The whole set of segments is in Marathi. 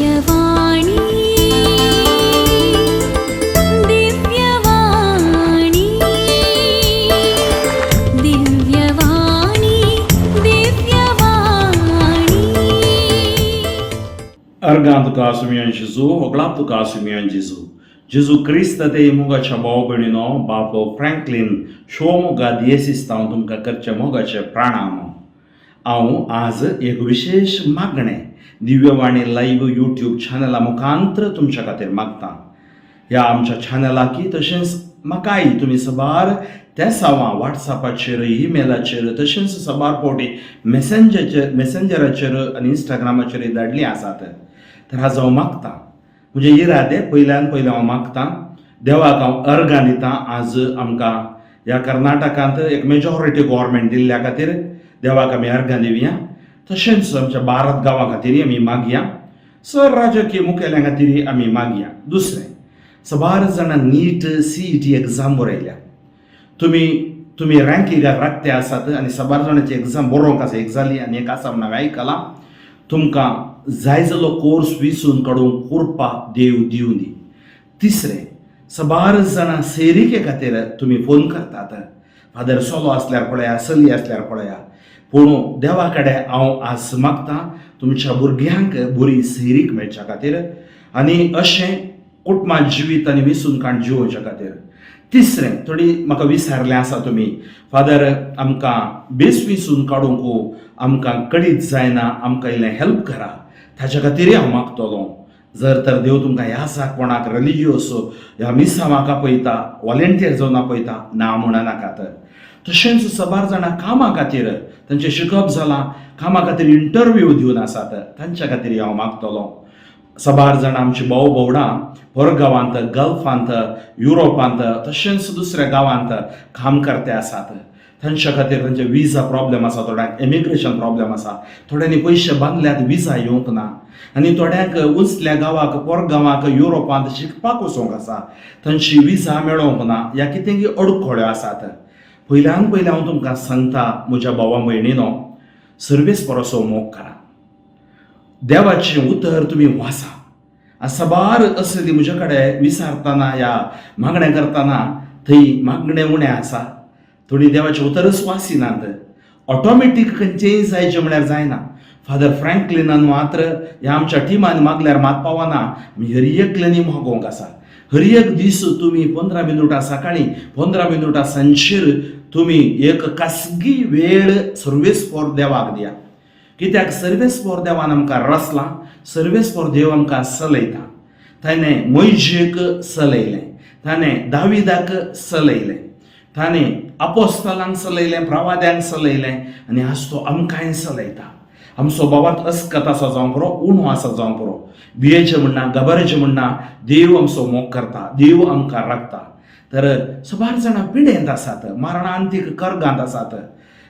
Divyavani Divyavani Divyavani Divyavani Argan tuka asumian Jesu, oglap tuka asumian Jesu. Jesu Krista te muga cha baobenino, bapo Franklin, shomuga diesistan तुमका करचे मोगाचे प्राणाम. हांव आज एक विशेष मागणे दिव्यवाणी लाईव्ह यूट्यूब चॅनला मुखांतर तुमच्या खातीर मागता. ह्या आमच्या चॅनलाकी तशेंच म्हाकाय तुमी सबार त्या सावा व्हॉट्सॲपाचेर ईमेलाचेर तशेंच सबार फावटी मेसेंजराचेर आनी इंस्टाग्रामाचेर धाडली आसात. तर हांव हांव मागता म्हणजे इरादे पयल्यान पयलें हांव मागता देवाक हांव अर्गां दिता. आज आमकां ह्या कर्नाटकांत एक मेजॉरिटी गव्हर्मेंट दिल्ल्या खातीर देवाक आमी अर्गां दिवया. तशेंच आमच्या भारत गांवा खातीर आमी मागया. सर राजकीय मुखेल्यां खातीर आमी मागया. दुसरें, सबार जाणां नीट CET एग्जाम बरयल्या. तुमी रँकिंगाक राखते आसात आनी सबार जाणांची एग्जाम बरोवंक आसा. एक जाली आनी एक आसा म्हण हांवें आयकलां. तुमकां जाय जालो कोर्स विसरून काडून करपाक देव दिवं दी. तिसरें, सबार जाणां सेरिके खातीर तुमी फोन करतात. फादर सोलो आसल्यार पळया, चली आसल्यार पळया. पूण देवा कडेन हांव आज मागतां तुमच्या भुरग्यांक बरी सेरीक मेळच्या खातीर आनी अशें कुटुंबां जिवीत आनी विसून काण जिवोवच्या खातीर. तिसरें, थोडी म्हाका विचारलें आसा तुमी, फादर आमकां बेस विसून काडूंक आमकां कडीत जायना, आमकां इल्लें हेल्प करा. ताच्या खातीरय हांव मागतलों. जर तर देव तुमकां ह्या कोणाक रिलिजियस ह्या मिसावांक आपयता, वॉलेंटियर जावन आपयता, ना म्हणनाकात. तशेंच सबार जाणां कामा खातीर तांचें शिकप जालां, कामा खातीर इंटरव्यू दिवन आसात, तांच्या खातीर हांव मागतलों. सबार जाणां आमची भाव भोवडां परगांवांत, गल्फांत, युरोपांत तशेंच दुसऱ्या गांवांत काम करते आसात. तांच्या खातीर तांचे विजा प्रॉब्लेम आसा, थोड्यांक इमिग्रेशन प्रॉब्लेम आसा, थोड्यांनी पयशे बांदल्यात विजा येवंक ना, आनी थोड्यांक उंचल्या गांवाक परगांवाक युरोपांत शिकपाक वचोंक आसा, तांची विजा मेळोवंक ना. ह्या कितेंय अडखळ्यो आसात. पयल्यान पयलें हांव तुमकां सांगता म्हज्या भावा भयणीनो, सर्वेस परसो मोग करा. देवाचें उतर तुमी वाचा. सबार असली म्हजे कडेन विचारतना या मागणें करतना थंय मागणें उणें आसा. थोडी देवाचें उतरच वाचिनात. ऑटोमॅटीक खंयचेंय जायचें म्हळ्यार जायना. फादर फ्रँकलिनान मात्र ह्या आमच्या टिमान मागल्यार मात पावना. हर एकल्यानी मागोवंक आसा. हर एक दीस तुमी 15 मिनटां सकाळीं 15 मिनटां सांजेर तुमी एक खासगी वेळ सर्वेस फॉर देवाक दिया. कित्याक सर्वेस फॉर देवान आमकां रचलां, सर्वेस फॉर देव आमकां चलयता. ताणें मोइशेक चलयलें, ताणें दाविदाक चलयलें, ताणें आपोस्तलांक चलयलें, प्रवाद्यांक चलयलें आनी आज तो आमकांय चलयता. आमचो बाबात अस्कत आसा जावं बरो, उणो आसा जावं बरो, भियेचें म्हणना, गबरेचें म्हणना, देव आमचो मोग करता, देव आमकां राखता. तर सबार जाणां पिडेंत आसात, मरणांतीक कर्गांत आसात.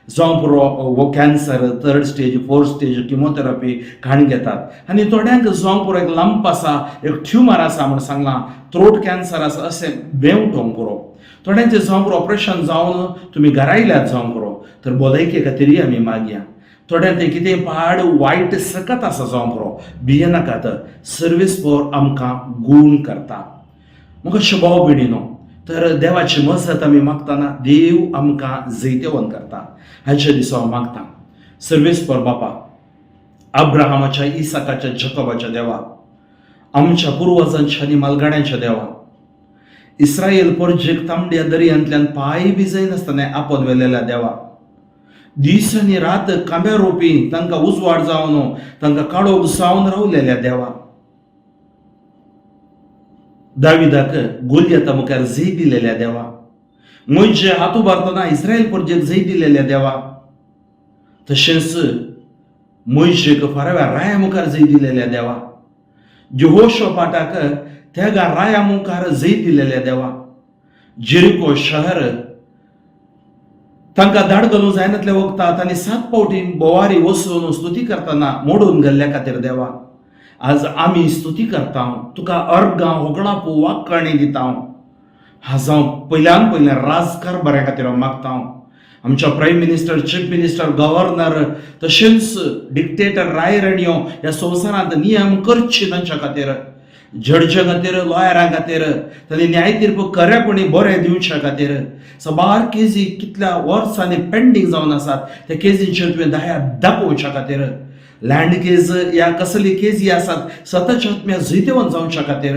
जावं बरो cancer 3rd stage 4th stage chemotherapy खाण घेतात आनी थोड्यांक जावं पुरो एक लंप आसा, एक ट्युमर आसा म्हण सांगलां, थ्रोट कॅन्सर आसा अशें बेवटोंक पुरो. थोड्यांचें जावं पुरो ऑपरेशन जावन तुमी घरा आयल्यात जावं पुरो, तर भलायके खातीरय आमी मागया. थोड्यांक तें कितें पाड वायट सकत आसा जावं पुरो, भियेनाकात. सर्वीस फॉर आमकां गूण करता. म्हाका भाव भयणीनो, तर देवाची मजत आमी मागतना देव आमकां जैतेवन करता. हाचे दिसा हांव मागता सर्वेस फॉर बापा अब्राहमाच्या, इसाकाच्या, जकोबाच्या देवा, आमच्या पुर्वजांच्या आनी मालगाड्यांच्या देवा, इस्रायल परजेक तांबड्या दर्यांतल्यान पांय बी जायनासतना आपण व्हेलेल्या देवा, दीस आनी रात कांब्या रोपी तांकां उजवाड जावन तांकां काळोख जावन रावलेल्या देवा, दाविदाक गोलियता मुखार जय दिलेल्या देवा, मोइशे हात उबारतना इस्रायल परजेक जय दिलेल्या देवा, तशेंच मोइशेक फारव्या राया मुखार जय दिलेल्या देवा, यहोशोपाटाक त्या राया मुखार जय दिलेल्या देवा, जेरिको शहर तांकां धाड घालूंक जायनातल्या वखदांत आनी 7 फावटी बोवारी वचून स्तुती करतना मोडून गेल्ल्या खातीर देवा, आज आमी स्तुती करता, तुका अर्गां होगळाप वाक्कणी दिता. हांव पयल्यान पयलें राजकार बऱ्या खातीर हांव मागता. आमच्या prime minister, chief minister, governor तशेंच डिक्टेटर रायराणयो ह्या संवसारांत नियम करचे तांच्या खातीर, जड्ज खातीर, लॉयरां खातीर, तांणी न्याय तीर्प खरेपणी बरें दिवच्या खातीर सबार केसी कितल्या वर्सांनी पेंडींग जावन आसात त्या केसींचेर तुवें दया दाखोवच्या खातीर, लँड केस या कसली केसी आसात सततच्या आत्म्या जैतवन जावच्या खातीर,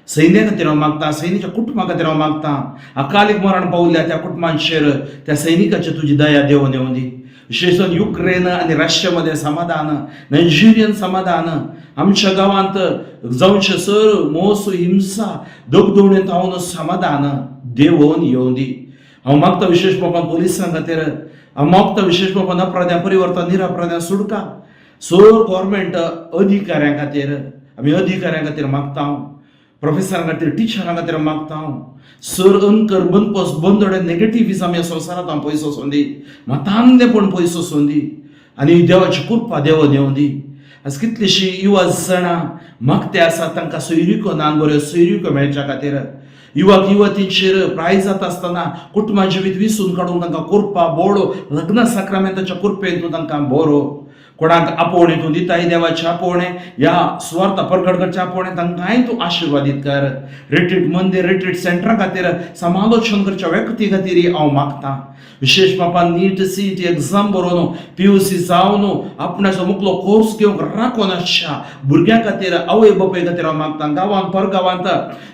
सैन्या खातीर हांव मागतां, सैनिकाच्या कुटुंबा खातीर हांव मागतां, अकालीक मरण पावल्या त्या कुटुंबांचेर त्या सैनिकाचेर तुजी दया देंवन येवं दी. विशेषतः युक्रेन आणि रशियामध्ये समाधान, नायजेरियन समाधान, आमच्या गावांत जावचे सर मोस हिंसा दगदवणेंत हांव समाधान देंवन येवं दी. हांव मागतां विशेष मोपान पुलिसां खातीर, हांव मागतां विशेष मोपान अपराध्या परिवर्तन निरपराध्या सुटका सर गव्हर्मेंट अधिकाऱ्यां खातीर, आमी अधिकाऱ्यां खातीर मागतां, प्रोफेसरां खातीर, टिचरां खातीर मागतां, सर अंकर बनपस बंदोडे नेगेटिव्हिजम ह्या संवसारांत हांव पयस वचून दी, मतांधेपण पयस वचून दी आनी देवाची कृपा देंवन येवं दी. आज कितलीशीं युवा जाणां मागते आसात तांकां सोयरीको नान बऱ्यो सोयरीको मेळच्या खातीर, युवक युवतींचेर प्रायज जाता आसतना कुटुंबा जिवीत विसून काडून तांकां कोरपा बोडो लग्न साक्रामेंताच्या कुरपेन तूं तांकां बरो, कोणाक आपोवणे तूं दिताय देवाचे आपोवणे या सुवार्थ प्रकट करचे आपोवणे तांकांय तूं आशिर्वादीत कर. रिट्रीट मंदिर, रिट्रीट सेंटरा खातीर समालोचन करच्या व्यक्ती खातीर हांव मागतां. विशेष मापान नीट सीट एग्जाम बरोवन PUC जावन आपणाचो मुखलो कोर्स घेवंक राखून आसच्या भुरग्यां खातीर, आवय बापूय खातीर हांव मागतां. गांवांत परगांवांत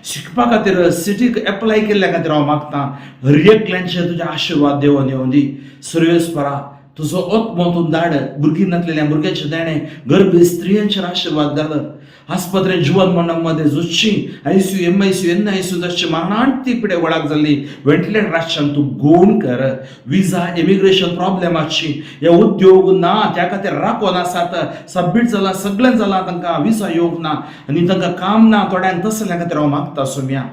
शिकपा खातीर सिटीक एप्लाय केल्ल्या खातीर हांव मागतां. हर एकल्यांचेर तुजे आशिर्वाद देंवन येवं दी. सर्वेस्परा तुजो आत्मो तूं धाड, भुरगीं नासलेल्या भुरग्यांचे देणे, गर्भी स्त्रियांचेर आशिर्वाद घाल. आस्पत्रेंत जिवन मरणांमध्ये झुजची ICU, MICU, NICU तशें मरणांती पिडे वळाक जाल्ली व्हेंटिलेटरांच्यान तूं गूण कर. विजा इमिग्रेशन प्रॉब्लेमाची हे उद्योग ना त्या खातीर राखून आसात, सबमीट जालां, सगळें जालां, तांकां विजा येवंक ना आनी तांकां काम ना, थोड्यांक तसल्या खातीर हांव मागतां सुम्या.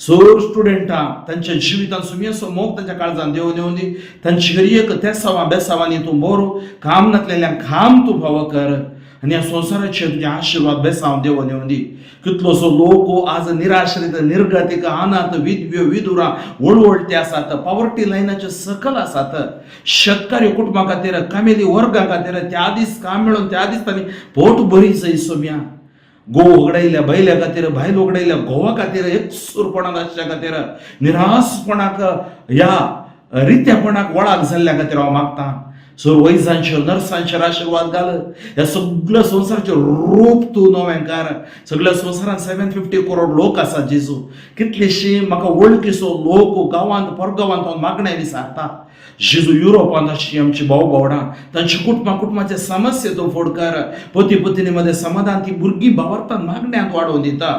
सर स्टुडंटां तांच्या जिवितांत सुमयेचो मोग तांच्या काळजांत देंवन येवं दी. तांची गरयेक तेसावां बेसावांनी तूं बरो, काम नासलेल्यांक काम तूं फावो कर आनी ह्या संवसाराचेर तुजें आशिर्वाद बेसांव देंवन येवं दी. कितलोसो लोक आज निराश्रीत, निर्गतीक, अनाथ, विधव्यो, विधुरां, वळवळटे आसात, पॉवर्टी लायनाचे सकल आसात. शेतकारी कुटुंबा खातीर, कामेली वर्गा खातीर त्या दीस काम मेळोवन त्या दीस तांणी पोट भरीच सोम्या. गोव उगडायल्या बैल्या खातीर, भायल उगडायल्या घोवा खातीर, एकसूरपणान आसच्या खातीर, निरासपणाक ह्या रित्यापणाक वळाक जाल्ल्या खातीर हांव मागतां. सर वैजांचेर, नर्सांचेर आशिर्वाद घाल. ह्या सगळ्या संवसाराचें रूप तूं नवें कर. सगळ्या संवसारांत 750 करोड लोक आसात जेजू. कितलीशीं म्हाका वळखीचो लोक गांवांत परगांवांत हांव मागणें विचारता. जेजू युरोपांत आसची आमची भाव भावडां, तांची कुटुंबाचे समस्या तूं फोड कर. पती पत्नी मध्ये समाधान ती भुरगीं भावार्थान मागण्यांत वाडोवन दिता.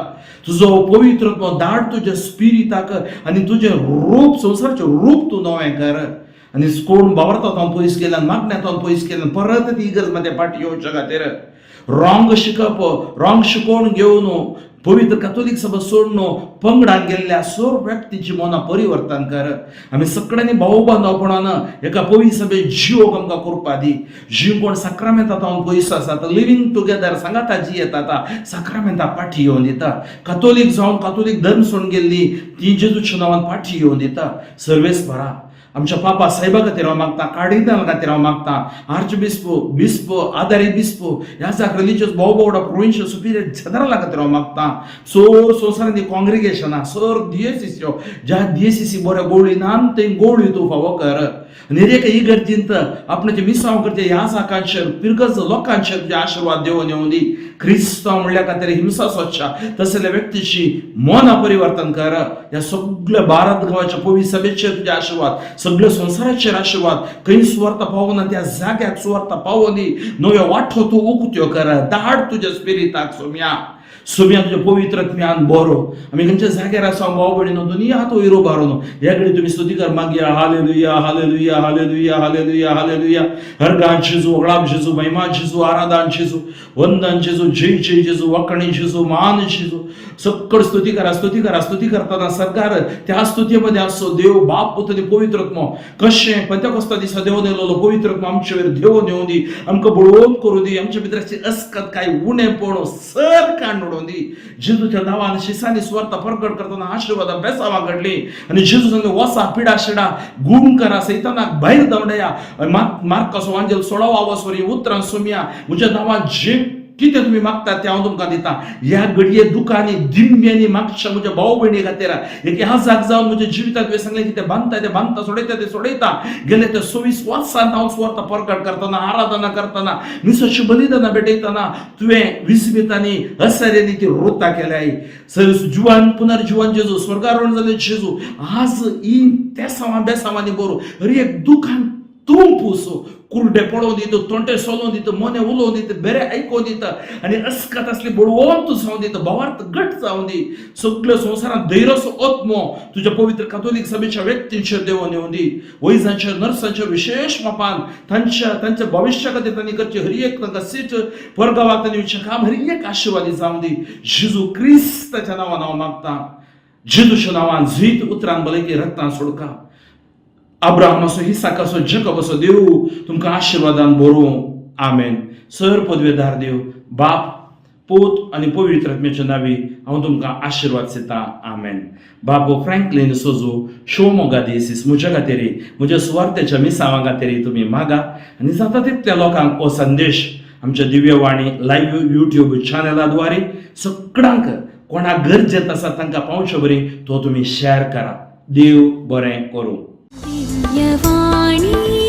तुजो पवित्र धाड तुज्या स्पिरिताक आनी तुजें रूप, संवसाराचें रूप तूं नवें कर. आनी कोण भावार्थांत हांव पयस गेल्यान, मागण्यांत हांव पयस गेल्यान परत ती इगर्ज मध्ये फाटी येवच्या खातीर रॉंग शिकप, रॉंग शिकोवण घेवन पवित्र कॅथोलिक सभा सोडून पंगडान गेल्ल्या सर व्यक्तीची मनां परिवर्तन कर. आमी सगळ्यांनी भाव बांदवपणान एका पवित्र सभेत जीव आमकां करपा दी. जीव कोण साक्रामेंतांत हांव पयस आसात, लिव्हिंग टुगेदर सांगाता जी येता साक्रामेंतां फाटी येवन दिता. कॅथोलिक जावन कॅथोलिक धर्म सोडून गेल्ली ती जेजूच्या नांवान फाटी येवन दिता. सर्वेस्परा आमच्या पापा साहेबा खातीर हांव मागतां, कार्डिनल खातीर हांव मागतां, आर्चबिस्पो, बिस्पो, आदारी बिस्पो, ह्या जाग रिलिजियस भाव भावडा प्रोविन्शियल सुपिरियर जनरला खातीर हांव मागतां. सर संवसारांतली कॉंग्रिगेशनां, सर DCCच्यो ज्या DCC बऱ्या गोळीनान थंय गोळी तूं फावो कर. एका इगर्जींत आपणाचे मिसांव करचे ह्या जाकांचेर पिरगज लोकांचेर तुजे आशिर्वाद देंवन येवं दी. क्रिस्तांव म्हणल्या खातीर हिंसा सोदच्या तसल्या व्यक्तीची मनां परिवर्तन कर. ह्या सगळ्या भारत गांवाच्या पवित्र सभेचेर तुजे आशिर्वाद, सगळ्या संवसाराचेर आशिर्वाद, खंय सुवार्थ पावना त्या जाग्याक सुवार्थ पावो दी. नव्यो वाठो तूं उक्त्यो कर. धाड तुज्या स्पिरिताक सोम्या तुज्या पवित्रत्म्यान बरो. आमी खंयच्या जाग्यार आसा भाव भयणीनो, दुनिया तो इरो बारो न्हू. ह्या घडी तुमी स्तुती कर मागया. Hallelujah, hallelujah, hallelujah, hallelujah, hallelujah. हरगान जेजू, वगळाप जेजू, महिमा जेजू, आराधन जेजू, वंदन जेजू, जय जय जेजू, वखणी जेजू, मान जेजू. सकळ स्तुती करा, स्तुती करा. स्तुती करताना सरकार त्या स्तुतीमध्ये असो. देव बाप पुत्र पवित्रत्म कशें पेंतेकोस्ता दिसा देंवन येयलो पवित्रत्म आमचेर देंवन येवं दी. आमकां बळोवन करूं दी. आमच्या भितर अस्कत काय उणेपण सर काण दुखान नडोवन दी जेजूच्या नांवान शिसांनी स्वार्थ प्रकट करतना आशीर्वाद बेसावा घडली आणि जेजू सांगले वसा पिडा शिडा गुण करा सैतानाक भायर दवडया मार्कस वांजेल 16 वसवरी उतरां सुमिया म्हज्या नांवान जे कितें तुम्ही मागतात ते हांव तुमकां दिता ह्या घडये दुखांनी दिम्यांनी मागच्या म्हज्या भाव भयणी खातीर एक ह्या जाग जावन म्हज्या जिवितांत तुवें सांगलें कितें बांदता ते सोडयता गेले ते 24 वर्सांत हांव स्वार्थ प्रकट करतना आराधना करतना निसोची बलिदानां भेटयतना तुवें विस्मितांनी हसाऱ्यांनी ती रोता केल्याय जुवान पुनर्जुवान जेजू स्वर्गारोहण जाले जेजू आज ई त्या सामा बेसावांनी बरो हर एक दुखान तुंपूस कुर्डे पडोवन दिता तोंटे सोलोवन दिता मने उलोवन दिता बरें आयकोवन दिता आनी अस्कात असली बडवंत जावन दिता भावार्थ घट जावन दी सगळ्या संवसारांत धैर्यसो आत्मो तुज्या पवित्र कातोलीक सभेच्या व्यक्तींचेर देवून येवन दी वैजांचेर नर्सांचेर विशेष मापान तांच्या भविश्या खातीर तांणी करची हर एक तांकां सीट परगांवाक तांणी विचार काम हर एक आशिर्वादी जावन दी जेजू क्रिस्ताच्या नांवान हांव मागता जेजूच्या नांवान झीत उतरान भलायकी रक्तान सोडका अब्राहमाचो इसाकाचो जॅकोबाचो देव तुमकां आशिर्वादान भरूं आमेन सर पदवेदार देव बाप पोत आनी पवित्र आत्म्याच्या नांवी हांव तुमकां आशिर्वाद दिता आमेन बाबो फ्रँकलिन सोजू शोमोगा देसीस म्हज्या खातीर म्हज्या सुवार्थेच्या मिसावां खातीर तुमी मागा आनी जाता तितल्या लोकांक हो संदेश आमच्या दिव्यवाणी लायव्ह यूट्यूब चॅनलाद्वारे सगळ्यांक कोणाक गरजेत आसा तांकां पावचे बरी तो तुमी शेअर करा देव बरें करूं दिव्यवाणी